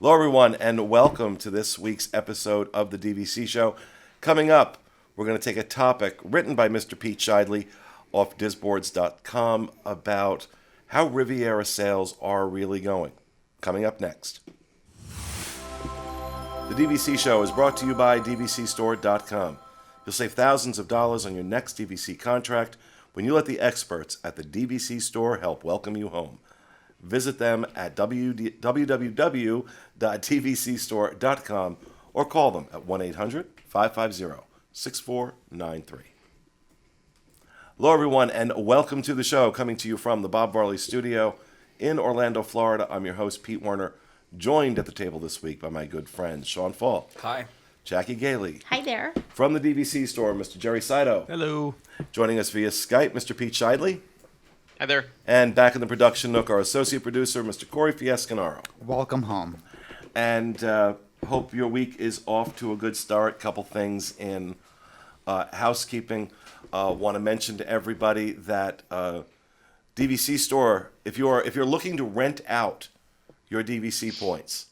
Hello, everyone, and welcome to this week's episode of the DVC Show. Coming up, we're going to take a topic written by Mr. Pete Scheidley off disboards.com about how Riviera sales are really going. Coming up next. The DVC Show is brought to you by DVCstore.com. You'll save thousands of dollars on your next DVC contract when you let the experts at the DVC Store help welcome you home. Visit them at www.dvcstore.com or call them at 1-800-550-6493. Hello, everyone, and welcome to the show, coming to you from the Bob Varley Studio in Orlando, Florida. I'm your host, Pete Werner, joined at the table this week by my good friends, Sean Fall. Hi. Jackie Gailey. Hi there. From the DVC Store, Mr. Jerry Saito. Hello. Joining us via Skype, Mr. Pete Scheidley. Hi there. And back in the production nook, our associate producer, Mr. Corey Fiescanaro. Welcome home. And hope your week is off to a good start. Couple things in housekeeping. Want to mention to everybody that DVC Store, if you're looking to rent out your DVC points,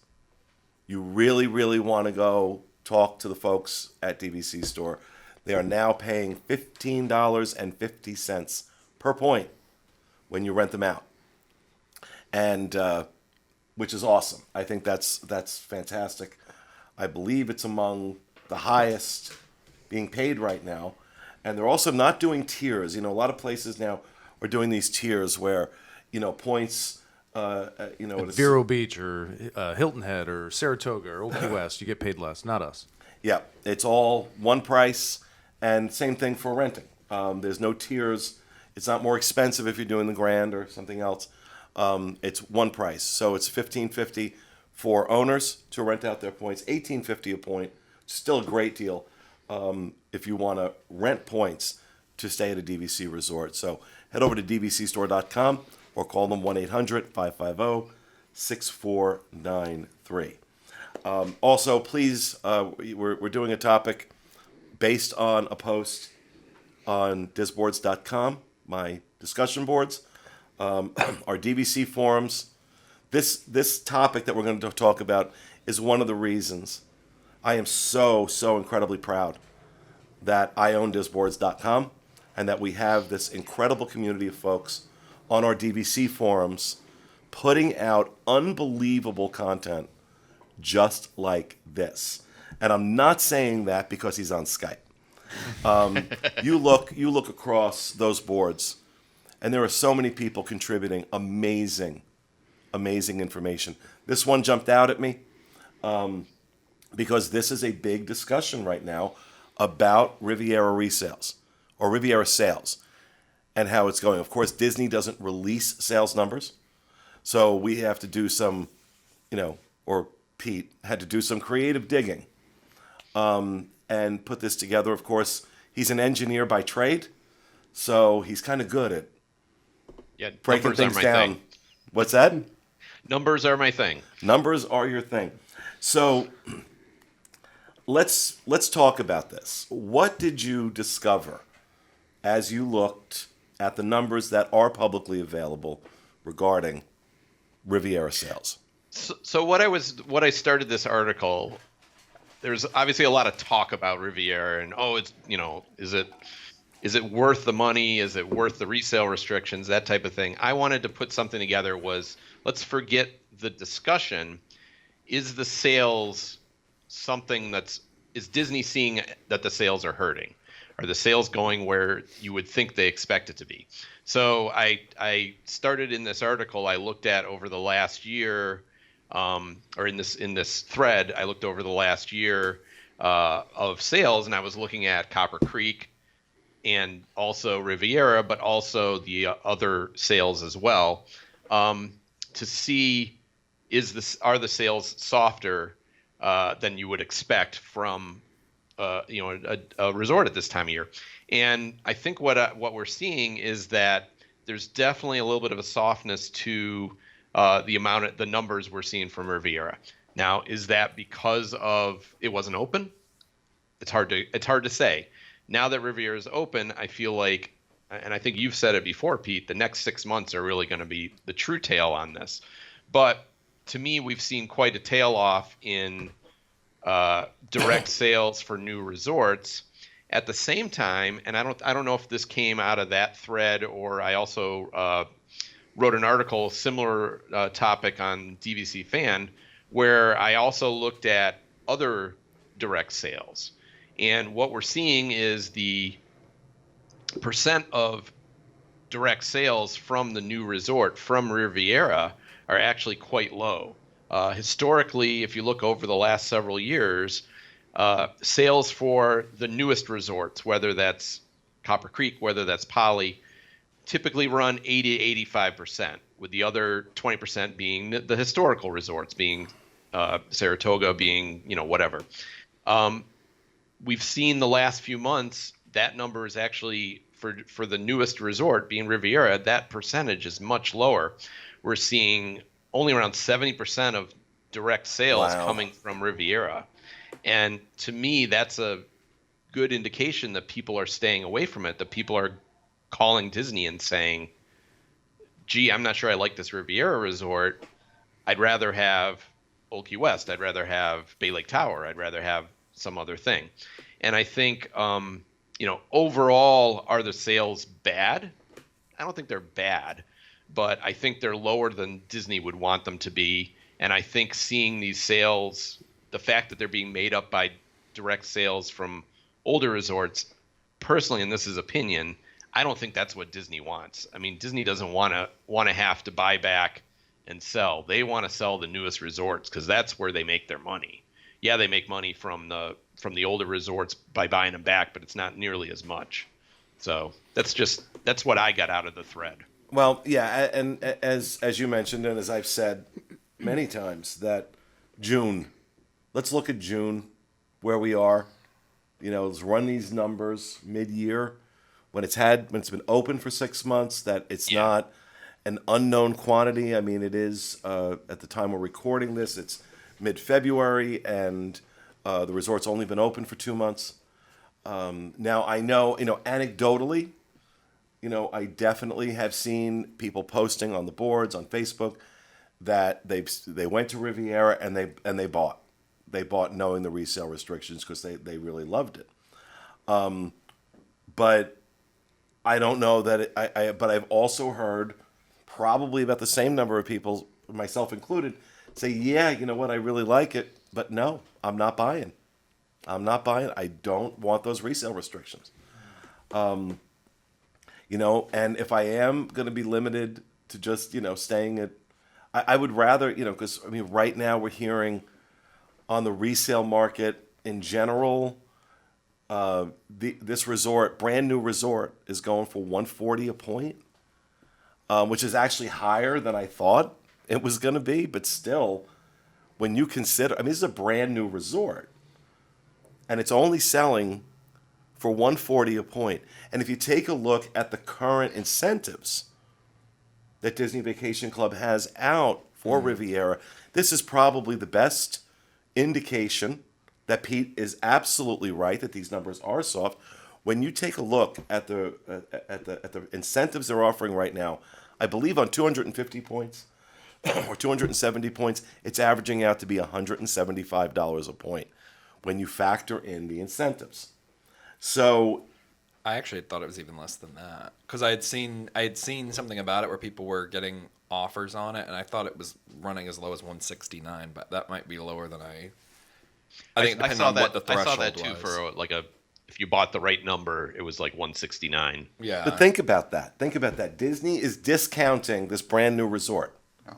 you really want to go talk to the folks at DVC Store. They are now paying $15.50 per point when you rent them out, and which is awesome. I think that's fantastic. I believe it's among the highest being paid right now, and they're also not doing tiers. You know, a lot of places now are doing these tiers where, you know, points. At Vero Beach or Hilton Head or Saratoga or Old Key West, you get paid less, not us. Yeah, it's all one price, and same thing for renting. There's no tiers. It's not more expensive if you're doing the Grand or something else. It's one price, so it's $15.50 for owners to rent out their points, $18.50 a point. Still a great deal if you want to rent points to stay at a DVC resort. So head over to dvcstore.com or call them 1-800-550-6493. Also, please, we're doing a topic based on a post on disboards.com, my discussion boards, our DVC forums. This topic that we're going to talk about is one of the reasons I am so incredibly proud that I own disboards.com and that we have this incredible community of folks on our DVC forums putting out unbelievable content just like this. And I'm not saying that because he's on Skype. You look across those boards, and there are so many people contributing amazing information. This one jumped out at me because this is a big discussion right now about Riviera resales or Riviera sales and how it's going. Of course, Disney doesn't release sales numbers, so we have to do some, or Pete had to do some creative digging and put this together. Of course, he's an engineer by trade, so he's kind of good at breaking things down. Thing. What's that? Numbers are my thing. Numbers are your thing. So let's talk about this. What did you discover as you looked at the numbers that are publicly available regarding Riviera sales? So what I started this article, there's obviously a lot of talk about Riviera and is it worth the money? Is it worth the resale restrictions? That type of thing. I wanted to put something together let's forget the discussion. Is the sales something is Disney seeing that the sales are hurting? Are the sales going where you would think they expect it to be? So I started in this article, I looked at over the last year, or in this thread, I looked over the last year of sales, and I was looking at Copper Creek and also Riviera, but also the other sales as well, to see are the sales softer than you would expect from a resort at this time of year. And I think what we're seeing is that there's definitely a little bit of a softness to the numbers we're seeing from Riviera. Now, is that because of it wasn't open? It's hard to say. Now that Riviera is open, I feel like, and I think you've said it before, Pete, the next 6 months are really going to be the true tale on this. But to me, we've seen quite a tail off in direct sales for new resorts. At the same time, and I don't know if this came out of that thread, or I also wrote an article, similar topic on DVC Fan, where I also looked at other direct sales. And what we're seeing is the percent of direct sales from the new resort, from Riviera, are actually quite low. Historically, if you look over the last several years, sales for the newest resorts, whether that's Copper Creek, whether that's Poly, typically run 80 to 85%, with the other 20% being the historical resorts, being Saratoga, being, whatever. We've seen the last few months, that number is actually, for the newest resort, being Riviera, that percentage is much lower. We're seeing only around 70% of direct sales coming from Riviera. And to me, that's a good indication that people are staying away from it, that people are calling Disney and saying, gee, I'm not sure I like this Riviera resort. I'd rather have Old Key West. I'd rather have Bay Lake Tower. I'd rather have some other thing. And I think, overall, are the sales bad? I don't think they're bad, but I think they're lower than Disney would want them to be. And I think seeing these sales, the fact that they're being made up by direct sales from older resorts, personally, and this is opinion, I don't think that's what Disney wants. I mean, Disney doesn't want to have to buy back and sell. They want to sell the newest resorts because that's where they make their money. Yeah, they make money from the older resorts by buying them back, but it's not nearly as much. So that's what I got out of the thread. Well, yeah, and as you mentioned, and as I've said many times, that June, let's look at June, where we are. Let's run these numbers mid-year when it's been open for 6 months. That it's not an unknown quantity. I mean, it is at the time we're recording this, it's mid-February, and the resort's only been open for 2 months. Now I know, anecdotally, I definitely have seen people posting on the boards on Facebook that they went to Riviera and they bought. They bought knowing the resale restrictions because they really loved it. But I don't know that but I've also heard probably about the same number of people, myself included, say, yeah, you know what, I really like it, but no, I'm not buying. I don't want those resale restrictions. And if I am going to be limited to just, staying at, I would rather, because, right now we're hearing on the resale market in general, this resort, brand new resort, is going for $140 a point, which is actually higher than I thought it was going to be. But still, when you consider, this is a brand new resort, and it's only selling for $140 a point. And if you take a look at the current incentives that Disney Vacation Club has out for Riviera, this is probably the best indication that Pete is absolutely right that these numbers are soft. When you take a look at the incentives they're offering right now, I believe on 250 points or 270 points, it's averaging out to be $175 a point when you factor in the incentives. So I actually thought it was even less than that because I had seen something about it where people were getting offers on it, and I thought it was running as low as 169, but that might be lower than I think. I saw on that. What the threshold I saw that too was. for if you bought the right number, it was like 169. Yeah. But think about that. Disney is discounting this brand new resort. Oh.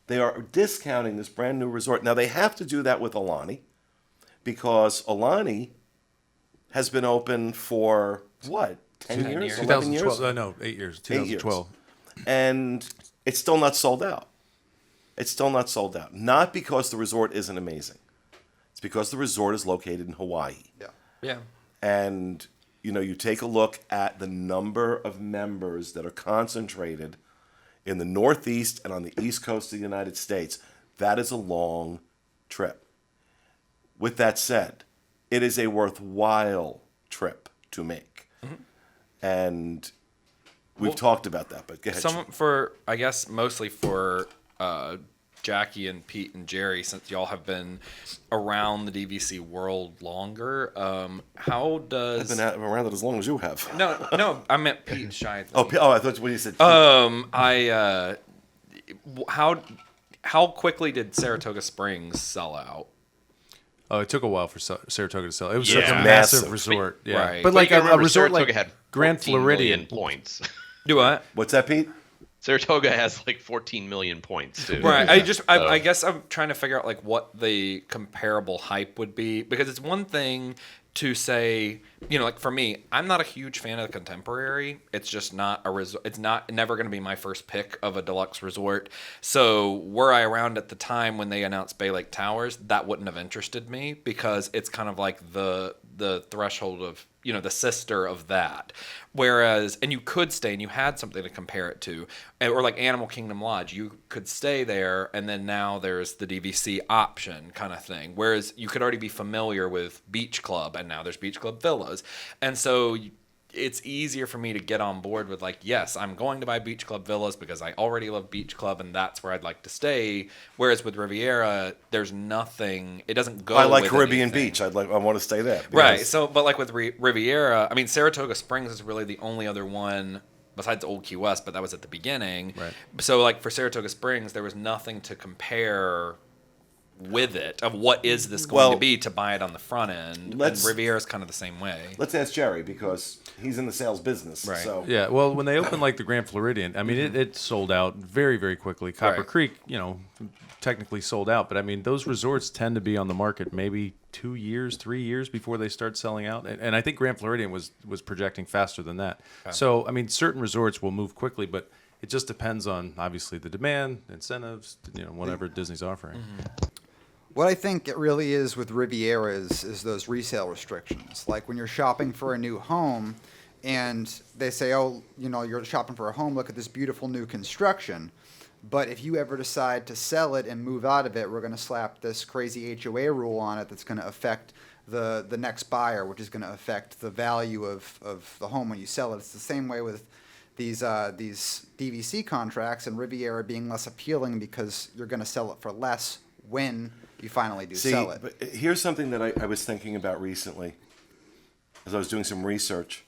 They are discounting this brand new resort. Now, they have to do that with Alani because Alani has been open for, what, 10 10 years? years. 11 years? 2012. No, 8 years. 2012. And it's still not sold out. Not because the resort isn't amazing. It's because the resort is located in Hawaii. Yeah. And, you take a look at the number of members that are concentrated in the Northeast and on the East Coast of the United States. That is a long trip. With that said, it is a worthwhile trip to make. Mm-hmm. And we've talked about that, but go ahead. I guess mostly for Jackie and Pete and Jerry, since y'all have been around the DVC world longer, how does... I've been around it as long as you have. No, I meant Pete Shide. I thought when you said How quickly did Saratoga Springs sell out? Oh, it took a while for Saratoga to sell. It was such a Yeah. massive resort. Yeah. Right. But like you a remember resort Saratoga like had Grand 14 million Floridian. points. Do what? What's that, Pete? Saratoga has like 14 million points too. Right. I guess I'm trying to figure out like what the comparable hype would be, because it's one thing to say, like for me, I'm not a huge fan of the Contemporary. It's just not a resort. It's never going to be my first pick of a deluxe resort. So were I around at the time when they announced Bay Lake Towers, that wouldn't have interested me, because it's kind of like the threshold of, the sister of that. Whereas, and you could stay and you had something to compare it to, or like Animal Kingdom Lodge, you could stay there, and then now there's the DVC option kind of thing. Whereas you could already be familiar with Beach Club, and now there's Beach Club Villas. And so it's easier for me to get on board with like, yes, I'm going to buy Beach Club Villas because I already love Beach Club and that's where I'd like to stay. Whereas with Riviera, there's nothing. It doesn't go. I like with Caribbean anything. Beach. I want to stay there. Right. because- So, but like with Riviera, I mean, Saratoga Springs is really the only other one besides Old Key West, but that was at the beginning. Right. So, like for Saratoga Springs, there was nothing to compare with it of what is this going to be to buy it on the front end. And Riviera's kind of the same way. Let's ask Jerry, because he's in the sales business. Right. So Yeah, well, when they opened like the Grand Floridian, I mean, it sold out very, very quickly. Copper Right. Creek, technically sold out, but I mean, those resorts tend to be on the market maybe 2 years, 3 years before they start selling out. And I think Grand Floridian was projecting faster than that. So, I mean, certain resorts will move quickly, but it just depends on obviously the demand, incentives, whatever Disney's offering. What I think it really is with Riviera is those resale restrictions. Like when you're shopping for a new home and they say, oh, you're shopping for a home, look at this beautiful new construction. But if you ever decide to sell it and move out of it, we're going to slap this crazy HOA rule on it that's going to affect the next buyer, which is going to affect the value of the home when you sell it. It's the same way with these DVC contracts, and Riviera being less appealing because you're going to sell it for less when you finally do sell it. But here's something that I was thinking about recently as I was doing some research.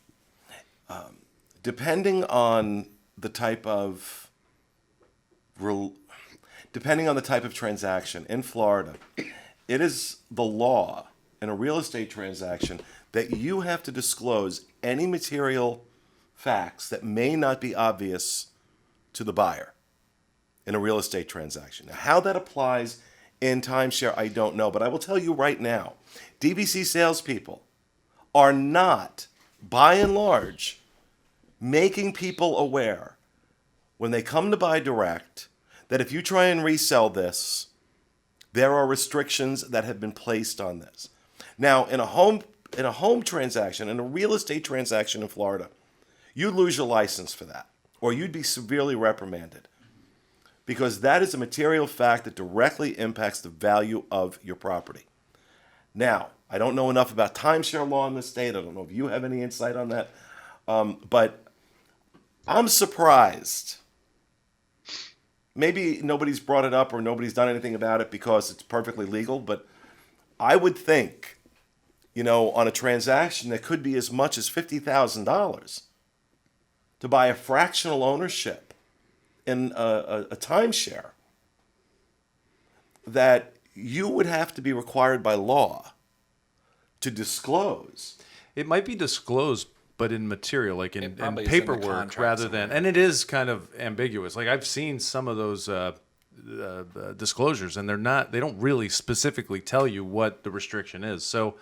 Depending on the type of transaction in Florida, it is the law in a real estate transaction that you have to disclose any material facts that may not be obvious to the buyer in a real estate transaction. Now, how that applies in timeshare, I don't know, but I will tell you right now, DVC salespeople are not, by and large, making people aware when they come to buy direct that if you try and resell this, there are restrictions that have been placed on this. Now, in a home transaction, in a real estate transaction in Florida, you'd lose your license for that, or you'd be severely reprimanded, because that is a material fact that directly impacts the value of your property. Now, I don't know enough about timeshare law in the state. I don't know if you have any insight on that, but I'm surprised. Maybe nobody's brought it up or nobody's done anything about it because it's perfectly legal, but I would think, on a transaction that could be as much as $50,000 to buy a fractional ownership in a timeshare, that you would have to be required by law to disclose. It might be disclosed, but in material, like in probably is in the paperwork, contract rather than, somewhere. and it is kind of ambiguous. Like I've seen some of those disclosures, and they don't really specifically tell you what the restriction is. So,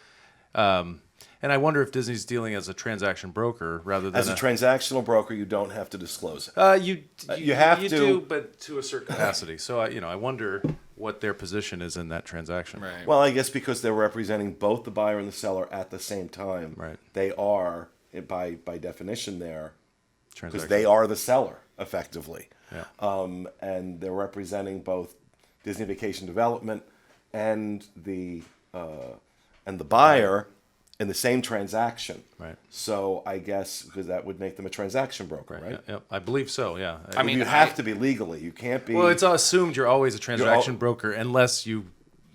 and I wonder if Disney's dealing as a transaction broker rather than As a transactional broker, you don't have to disclose it. you have you to- do, but to a certain capacity. So I wonder what their position is in that transaction. Right. Well, I guess because they're representing both the buyer and the seller at the same time, Right. they are, by definition there, because Transaction. they are the seller, effectively. Yeah. And they're representing both Disney Vacation Development and the buyer in the same transaction. Right. So I guess because that would make them a transaction broker, right? Yeah, I believe so. Yeah. I mean, you have to be legally. You can't be. well, it's assumed you're always a transaction broker unless you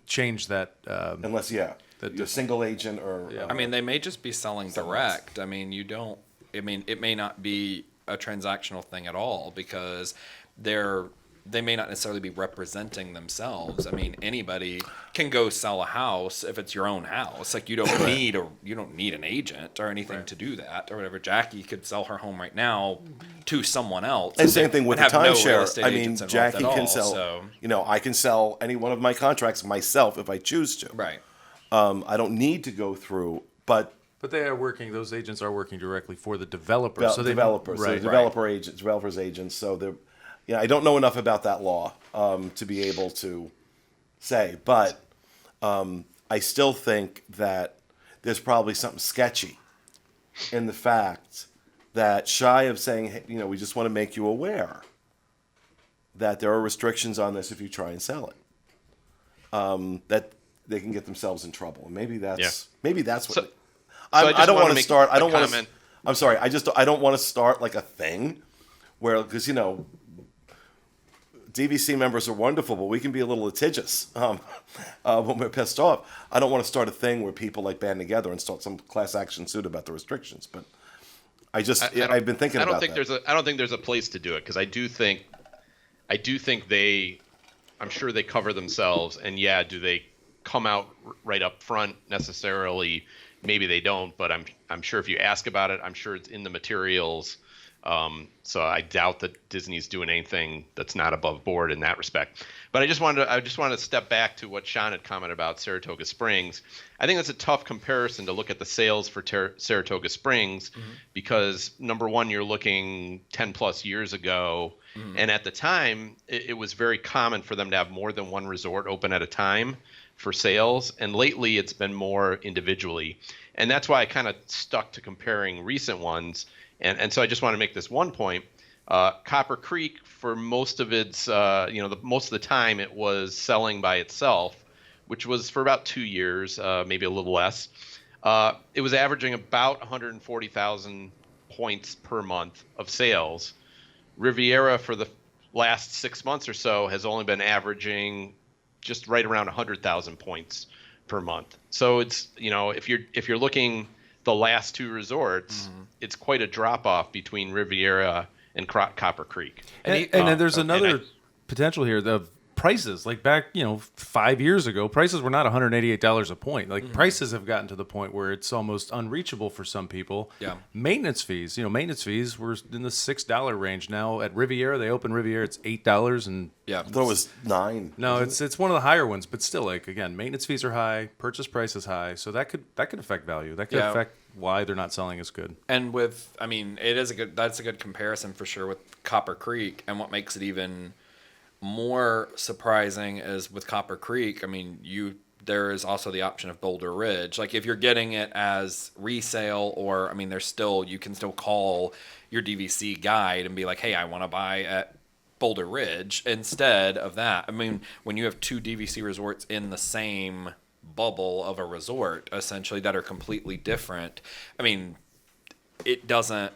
change that. unless you're a single agent or. I mean, they may just be selling direct. I mean, it may not be a transactional thing at all because they may not necessarily be representing themselves. I mean, anybody can go sell a house if it's your own house. Like you don't need an agent or anything to do that or whatever. Jackie could sell her home right now to someone else. And same thing with the have no real timeshare. estate I mean, agents involved Jackie at can all, sell. so- I can sell any one of my contracts myself if I choose to. Right. I don't need to go through, but But they are working; those agents are working directly for the developer. So developers, right, developers agents. So they're, I don't know enough about that law to be able to say, but I still think that there's probably something sketchy in the fact that shy of saying, hey, we just want to make you aware that there are restrictions on this if you try and sell it, that they can get themselves in trouble, and maybe that's what. So I don't want to start. I don't want to. comment. I'm sorry. I don't want to start like a thing where, because DVC members are wonderful, but we can be a little litigious when we're pissed off. I don't want to start a thing where people like band together and start some class action suit about the restrictions. But I've been thinking about that. I don't think there's a place to do it because I do think I'm sure they cover themselves, and do they come out right up front necessarily? Maybe they don't, but I'm sure if you ask about it, I'm sure it's in the materials. So I doubt that Disney's doing anything that's not above board in that respect. But I just wanted to step back to what Sean had commented about Saratoga Springs. I think that's a tough comparison to look at the sales for Saratoga Springs because number one, you're looking 10 plus years ago. And at the time, it was very common for them to have more than one resort open at a time for sales. And lately, it's been more individually. And that's why I kind of stuck to comparing recent ones. And so I just want to make this one point. Copper Creek, for most of its, most of the time, it was selling by itself, which was for about 2 years, maybe a little less. It was averaging about 140,000 points per month of sales. Riviera, for the last 6 months or so, has only been averaging just right around 100,000 points per month. So it's, if you're looking the last two resorts, it's quite a drop off between Riviera and Copper Creek. And then there's another potential here. The prices, like back, 5 years ago, prices were not $188 a point. Like prices have gotten to the point where it's almost unreachable for some people. Yeah. Maintenance fees, maintenance fees were in the $6 range. Now at Riviera, they open Riviera, it's $8 and Yeah. I thought it was 9. no, it's one of the higher ones, but still, like again, maintenance fees are high, purchase price is high, so that could affect value. That could affect why they're not selling as good. And that's a good comparison for sure with Copper Creek. And what makes it even more surprising is with Copper Creek, there is also the option of Boulder Ridge. Like if you're getting it as resale, or you can still call your DVC guide and be like, hey, I want to buy at Boulder Ridge instead of that. When you have two DVC resorts in the same bubble of a resort, essentially, that are completely different, it doesn't.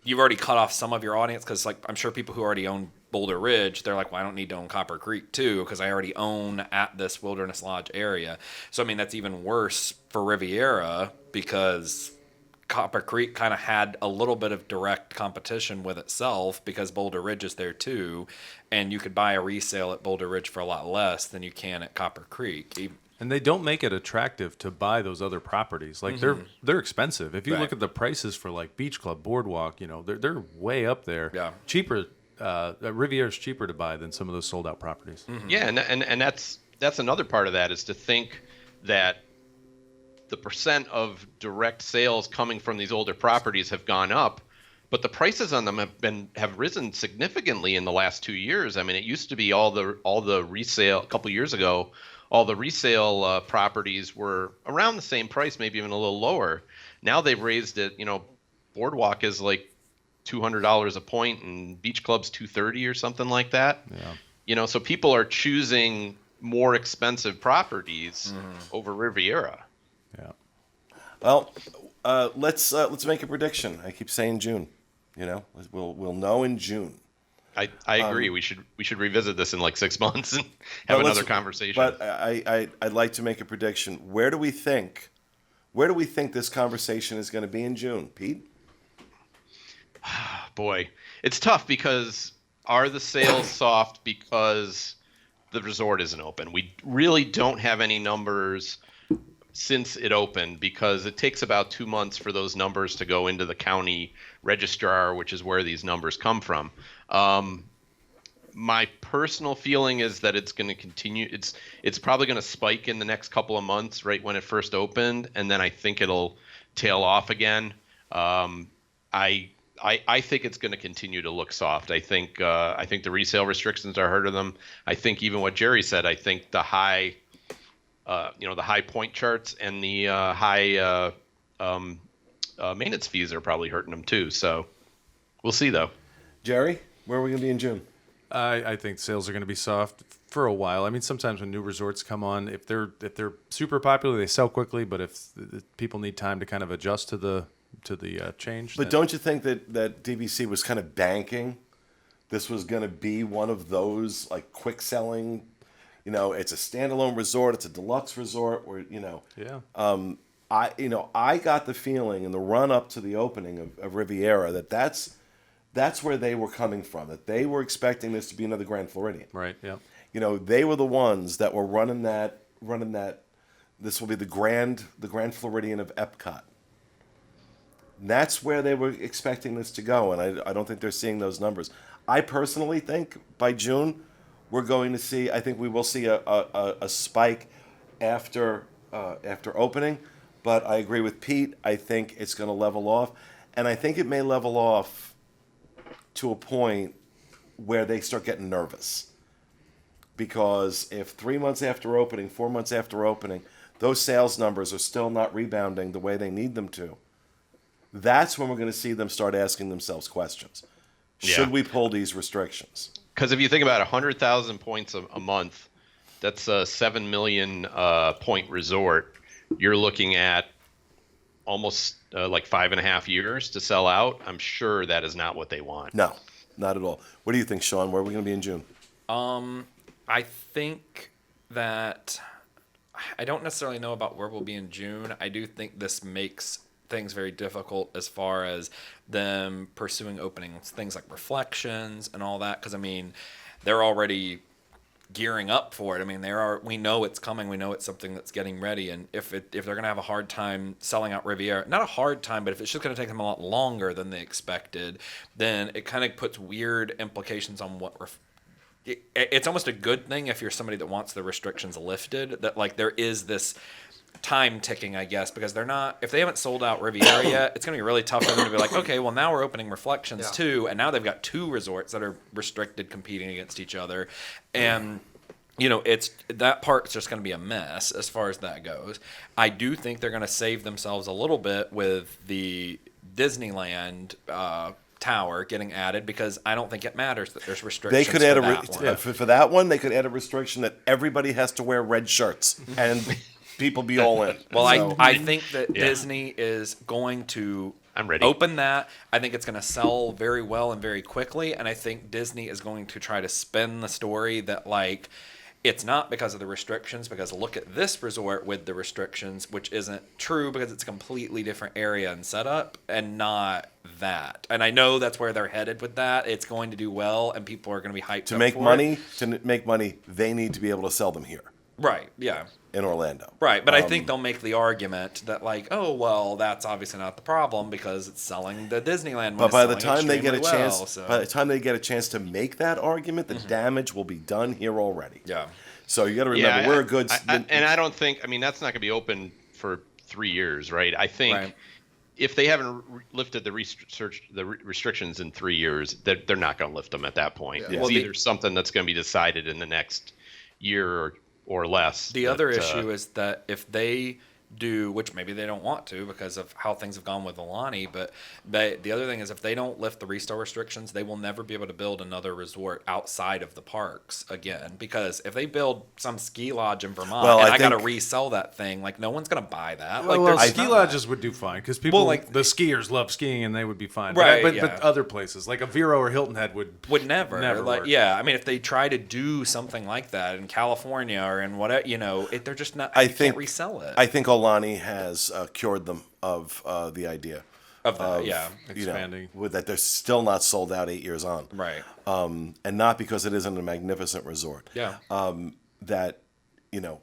You've already cut off some of your audience because, I'm sure people who already own Boulder Ridge, they're like, well, I don't need to own Copper Creek too because I already own at this Wilderness Lodge area. So that's even worse for Riviera because Copper Creek kind of had a little bit of direct competition with itself because Boulder Ridge is there too, and you could buy a resale at Boulder Ridge for a lot less than you can at Copper Creek. And they don't make it attractive to buy those other properties. Like they're expensive. If you look at the prices for like Beach Club, Boardwalk, they're way up there. Yeah. Cheaper. Riviera's cheaper to buy than some of those sold out properties. Yeah, and that's another part of that is to think that the percent of direct sales coming from these older properties have gone up, but the prices on them have risen significantly in the last 2 years. It used to be all the resale a couple years ago. All the resale properties were around the same price, maybe even a little lower. Now they've raised it. Boardwalk is like $200 a point, and Beach Club's $230 or something like that. Yeah. So people are choosing more expensive properties over Riviera. Yeah. Well, let's make a prediction. I keep saying June. You know, we'll know in June. I agree. We should revisit this in like 6 months and have But another let's- conversation. But I'd like to make a prediction. Where do we think this conversation is going to be in June, Pete? Boy, it's tough because are the sales soft because the resort isn't open? We really don't have any numbers since it opened because it takes about 2 months for those numbers to go into the county registrar, which is where these numbers come from. My personal feeling is that it's going to continue. It's probably going to spike in the next couple of months, right when it first opened, and then I think it'll tail off again. I think it's going to continue to look soft. I think the resale restrictions are hurting them. I think even what Jerry said. I think the high point charts and the high maintenance fees are probably hurting them too. So we'll see though. Jerry, where are we going to be in June? I think sales are going to be soft for a while. I mean, sometimes when new resorts come on, if they're super popular, they sell quickly. But if people need time to kind of adjust to the change, But then- don't you think that DVC was kind of banking this was going to be one of those like quick selling? You know, it's a standalone resort, it's a deluxe resort where, you know, yeah, I got the feeling in the run up to the opening of Riviera that's where they were coming from, that they were expecting this to be another Grand Floridian. right, yeah. You know, they were the ones that were running that. This will be the Grand Floridian of Epcot. And that's where they were expecting this to go, and I don't think they're seeing those numbers. I personally think by June we're going to see. I think we will see a spike after opening, but I agree with Pete. I think it's going to level off, and I think it may level off to a point where they start getting nervous. Because if 3 months after opening, 4 months after opening, those sales numbers are still not rebounding the way they need them to, that's when we're going to see them start asking themselves questions. Should Yeah. we pull these restrictions? Because if you think about 100,000 points a month, that's a 7 million point resort. You're looking at almost like 5.5 years to sell out. I'm sure that is not what they want. No, not at all. What do you think, Sean? Where are we going to be in June? I think that I don't necessarily know about where we'll be in June. I do think this makes things very difficult as far as them pursuing openings, things like Reflections and all that. Because I mean, they're already gearing up for it. I mean, we know it's coming. We know it's something that's getting ready. And if they're going to have a hard time selling out Riviera, not a hard time, but if it's just going to take them a lot longer than they expected, then it kind of puts weird implications on what it's almost a good thing if you're somebody that wants the restrictions lifted, that like there is this time ticking, I guess, because if they haven't sold out Riviera yet, it's going to be really tough for them to be like, okay, well now we're opening Reflections too, and now they've got two resorts that are restricted competing against each other, and you know, that part's just going to be a mess as far as that goes. I do think they're going to save themselves a little bit with the Disneyland tower getting added, because I don't think it matters that there's restrictions. They could add for that one. they could add a restriction that everybody has to wear red shirts and people be all in. Well, So- I think that Yeah. Disney is going to I'm ready. open that. I think it's going to sell very well and very quickly, and I think Disney is going to try to spin the story that like it's not because of the restrictions, because look at this resort with the restrictions, which isn't true because it's a completely different area and setup, and not that. And I know that's where they're headed with that. It's going to do well, and people are going to be hyped to up make for money, it. they need to be able to sell them here Right, yeah. in Orlando. Right, but I think they'll make the argument that like, oh well, that's obviously not the problem because it's selling the Disneyland. One But is by the selling time they get a extremely chance, well, so- by the time they get a chance to make that argument, the damage will be done here already. yeah, So you got to remember, Yeah, we're a good. and I don't think. I mean, that's not going to be open for 3 years, right? I think Right. if they haven't lifted the restrictions in 3 years, they're not going to lift them at that point. Yeah. It's Well, either something that's going to be decided in the next year or less. the other issue is that if they do, which maybe they don't want to because of how things have gone with Alani, but the other thing is if they don't lift the resale restrictions, they will never be able to build another resort outside of the parks again. Because if they build some ski lodge in Vermont Well, and I I got to think- resell that thing, like no one's going to buy that. Well, Like there's ski not- lodges would do fine because people, Well, like- the skiers love skiing and they would be fine. Right, But yeah. other places like a Vero or Hilton Head would never like work. yeah. I mean, if they try to do something like that in California or in whatever, they're just not. I you think can't resell it. I think Olani has cured them of the idea of that, yeah. Expanding. with that they're still not sold out 8 years on, Right. and not because it isn't a magnificent resort. Yeah. That you know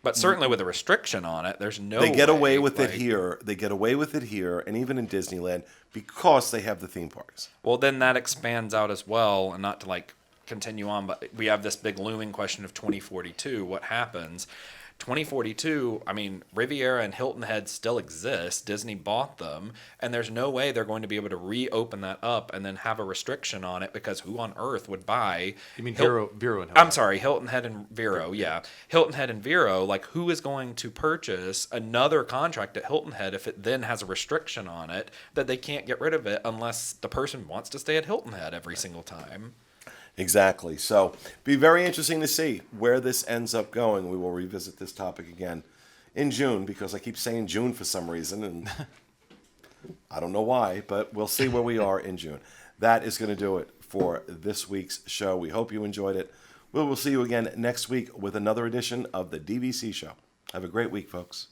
But certainly with a restriction on it, there's no. they get away way, with like- it here. They get away with it here, and even in Disneyland because they have the theme parks. Well, then that expands out as well, and not to like continue on, but we have this big looming question of 2042. What happens? 2042, I mean, Riviera and Hilton Head still exist. Disney bought them, and there's no way they're going to be able to reopen that up and then have a restriction on it because who on earth would buy? You mean Hil- Vero and Hilton? I'm sorry, Hilton Head and Vero, yeah. Hilton Head and Vero, like who is going to purchase another contract at Hilton Head if it then has a restriction on it that they can't get rid of it unless the person wants to stay at Hilton Head every single time? Exactly. So, be very interesting to see where this ends up going. We will revisit this topic again in June because I keep saying June for some reason, and I don't know why, but we'll see where we are in June. That is going to do it for this week's show. We hope you enjoyed it. We will see you again next week with another edition of the DVC show. Have a great week, folks.